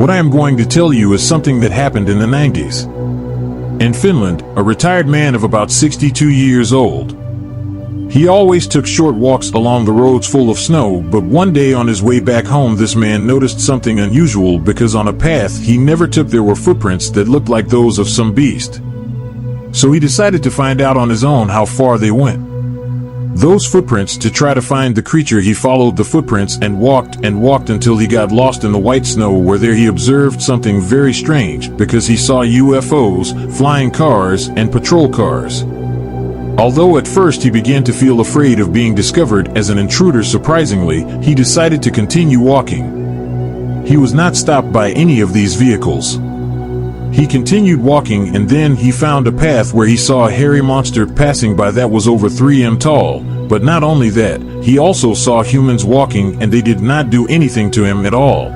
What I am going to tell you is something that happened in the 90s. In Finland, a retired man of about 62 years old. He always took short walks along the roads full of snow, but one day on his way back home this man noticed something unusual because on a path he never took there were footprints that looked like those of some beast. So he decided to find out on his own how far they went. Those footprints, to try to find the creature, he followed the footprints and walked until he got lost in the white snow, where there he observed something very strange because he saw UFOs, flying cars, and patrol cars. Although at first he began to feel afraid of being discovered as an intruder, surprisingly, he decided to continue walking. He was not stopped by any of these vehicles. He continued walking, and then he found a path where he saw a hairy monster passing by that was over 3 m tall. But not only that, he also saw humans walking, and they did not do anything to him at all.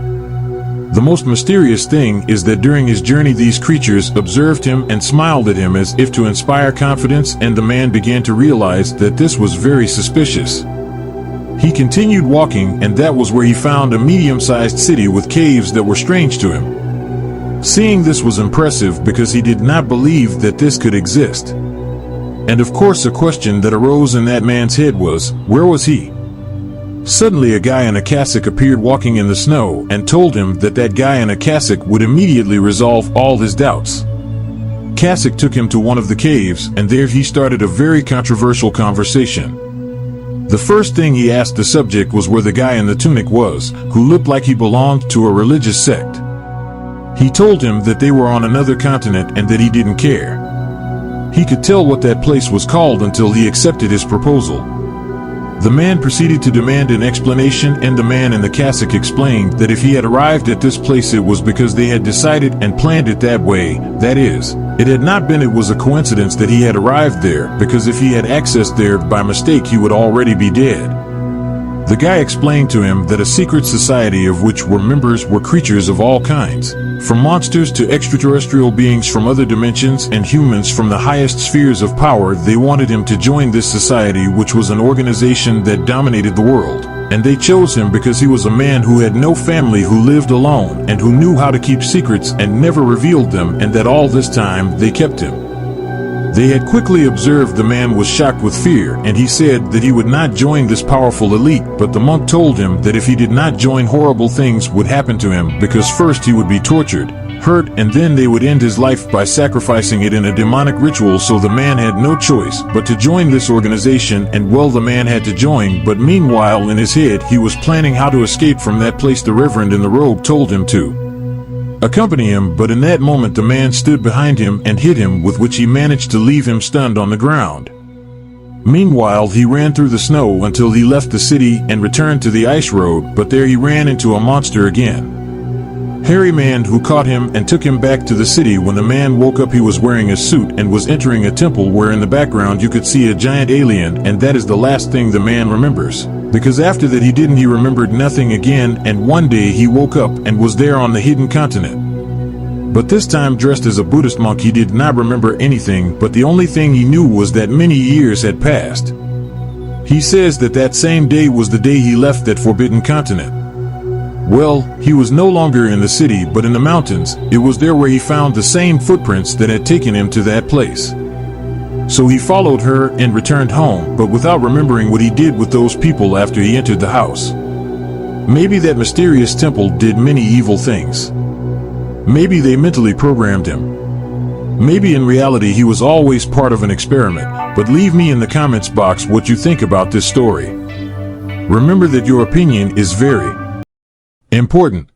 The most mysterious thing is that during his journey these creatures observed him and smiled at him as if to inspire confidence, and the man began to realize that this was very suspicious. He continued walking, and that was where he found a medium-sized city with caves that were strange to him. Seeing this was impressive because he did not believe that this could exist. And of course a question that arose in that man's head was, where was he? Suddenly a guy in a cassock appeared walking in the snow and told him that that guy in a cassock would immediately resolve all his doubts. Cassock took him to one of the caves, and there he started a very controversial conversation. The first thing he asked the subject was where the guy in the tunic was, who looked like he belonged to a religious sect. He told him that they were on another continent and that he didn't care. He could tell what that place was called until he accepted his proposal. The man proceeded to demand an explanation, and the man in the cassock explained that if he had arrived at this place it was because they had decided and planned it that way. That is, it had not been it was a coincidence that he had arrived there, because if he had accessed there by mistake he would already be dead. The guy explained to him that a secret society of which were members were creatures of all kinds, from monsters to extraterrestrial beings from other dimensions and humans from the highest spheres of power. They wanted him to join this society, which was an organization that dominated the world, and they chose him because he was a man who had no family, who lived alone, and who knew how to keep secrets and never revealed them, and that all this time they kept him. They had quickly observed the man was shocked with fear, and he said that he would not join this powerful elite, but the monk told him that if he did not join, horrible things would happen to him, because first he would be tortured, hurt, and then they would end his life by sacrificing it in a demonic ritual. So the man had no choice but to join this organization, and well, the man had to join, but meanwhile in his head he was planning how to escape from that place. The reverend in the robe told him to accompany him, but in that moment the man stood behind him and hit him, with which he managed to leave him stunned on the ground. Meanwhile he ran through the snow until he left the city and returned to the ice road, but there he ran into a monster again. Hairy man who caught him and took him back to the city. When the man woke up he was wearing a suit and was entering a temple where in the background you could see a giant alien, and that is the last thing the man remembers. Because after that he remembered nothing again, and one day he woke up and was there on the hidden continent. But this time dressed as a Buddhist monk. He did not remember anything, but the only thing he knew was that many years had passed. He says that that same day was the day he left that forbidden continent. Well, he was no longer in the city but in the mountains. It was there where he found the same footprints that had taken him to that place. So he followed her and returned home, but without remembering what he did with those people after he entered the house. Maybe that mysterious temple did many evil things. Maybe they mentally programmed him. Maybe in reality he was always part of an experiment. But leave me in the comments box what you think about this story. Remember that your opinion is very important.